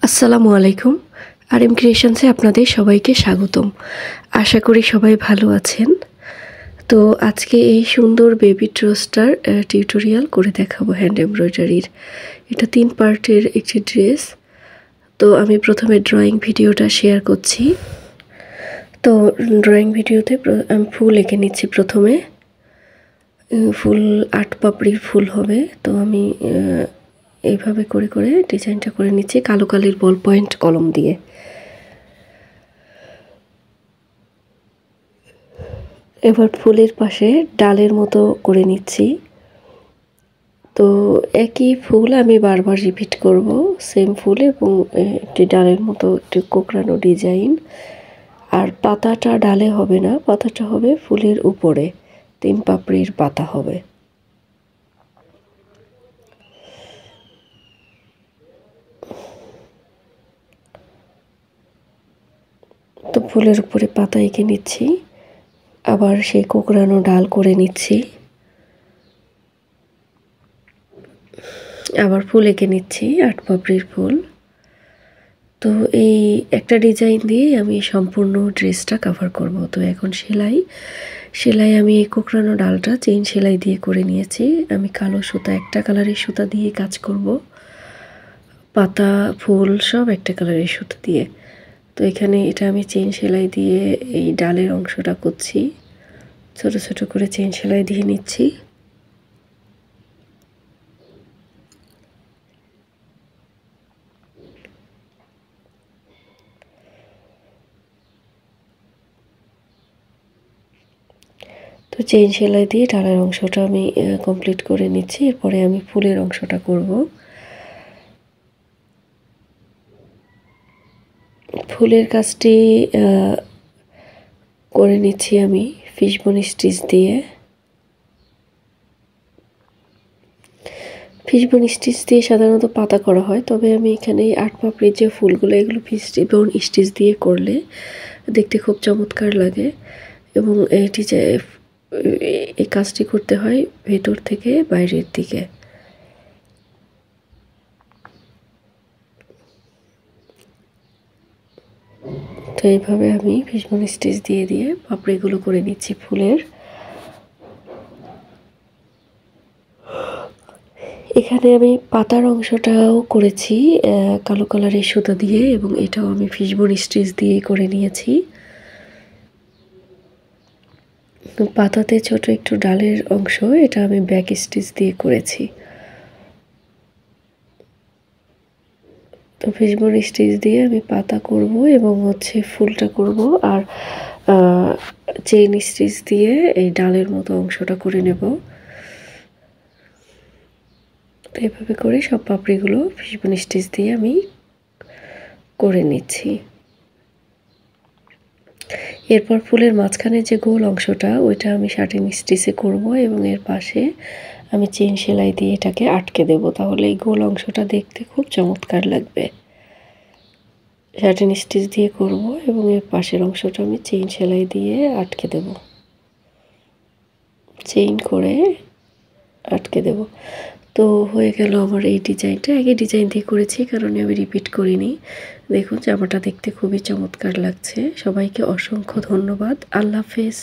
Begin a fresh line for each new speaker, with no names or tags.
আসসালামু আলাইকুম। আরএম ক্রিয়েশনসে আপনাদের সবাইকে স্বাগতম। আশা করি সবাই ভালো আছেন। তো আজকে এই সুন্দর বেবি ট্রোস্টার টিউটোরিয়াল করে দেখাবো হ্যান্ড এমব্রয়ডারির। এটা 3 পার্টের একটি ড্রেস। তো আমি প্রথমে ড্রয়িং ভিডিওটা শেয়ার করছি। তো ড্রয়িং ভিডিওতে আমি ফুল এঁকে নিচ্ছি প্রথমে। ফুল 8 পাপড়ির ফুল হবে। তো আমি এইভাবে করে করে ডিজাইনটা করে নিচ্ছি কালো কালির বল পয়েন্ট কলম দিয়ে। এবার ফুলের পাশে ডালের মতো করে নিচ্ছি। তো একই ফুল আমি বারবার রিপিট করব, সেম ফুল এবং একটি ডালের মতো একটি কোঁকড়ানো ডিজাইন। আর পাতাটা ডালে হবে না, পাতাটা হবে ফুলের উপরে, 3 পাপড়ির পাতা হবে। তো ফুলের উপরে পাতা এঁকে নিচ্ছি, আবার সেই কোঁকড়ানো ডাল করে নিচ্ছি, আবার ফুল এঁকে নিচ্ছি 8 পাপড়ির ফুল। তো এই একটা ডিজাইন দিয়ে আমি সম্পূর্ণ ড্রেসটা কভার করব। তো এখন সেলাই আমি এই কোঁকড়ানো ডালটা চেইন সেলাই দিয়ে করে নিয়েছি। আমি কালো সুতা, একটা কালারের সুতা দিয়ে কাজ করব, পাতা ফুল সব একটা কালারের সুতা দিয়ে। তো এখানে এটা আমি চেইন সেলাই দিয়ে এই ডালের অংশটা করছি, ছোট ছোট করে চেইন সেলাই দিয়ে নিচ্ছি। তো চেইন সেলাই দিয়ে ডালের অংশটা আমি কমপ্লিট করে নিচ্ছি। এরপরে আমি ফুলের অংশটা করব। ফুলের কাজটি করে নিচ্ছি আমি ফিশবোন স্টিচ দিয়ে। ফিশবোন স্টিচ দিয়ে সাধারণত পাতা করা হয়, তবে আমি এখানে 8 পাপড়ির যে ফুলগুলো, এগুলো ফিশবোন স্টিচ দিয়ে করলে দেখতে খুব চমৎকার লাগে। এবং এটি যে এই কাজটি করতে হয় ভেতর থেকে বাইরের দিকে। তো এইভাবে আমি ফিশবোন স্টিচ দিয়ে দিয়ে পাপড়িগুলো করে নিচ্ছি ফুলের। এখানে আমি পাতার অংশটাও করেছি কালো কালারের সুতা দিয়ে, এবং এটাও আমি ফিশবোন স্টিচ দিয়ে করে নিয়েছি। পাতাতে ছোট একটু ডালের অংশ, এটা আমি ব্যাক স্টিচ দিয়ে করেছি। তো ফিশবোন স্টিচ দিয়ে আমি পাতা করব এবং ফুলটা করব, আর চেইন স্টিচ দিয়ে এই ডালের মতো অংশটা করে নেব। তো এভাবে করে সব পাপড়িগুলো ফিশবোন স্টিচ দিয়ে আমি করে নিচ্ছি। এরপর ফুলের মাঝখানে যে গোল অংশটা, ওইটা আমি শার্টিং স্টিচে করব এবং এর পাশে আমি চেইন সেলাই দিয়ে এটাকে আটকে দেব। তাহলে এই গোল অংশটা দেখতে খুব চমৎকার লাগবে। শার্টিং স্টিচ দিয়ে করব এবং এর পাশের অংশটা আমি চেইন সেলাই দিয়ে আটকে দেব, চেইন করে আটকে দেব। তো হয়ে গেল আমার এই ডিজাইনটা। একই ডিজাইন দিয়ে করেছি, কারণ আমি রিপিট করিনি। দেখুন জামাটা দেখতে খুবই চমৎকার লাগছে। সবাইকে অসংখ্য ধন্যবাদ। আল্লাহ হাফেজ।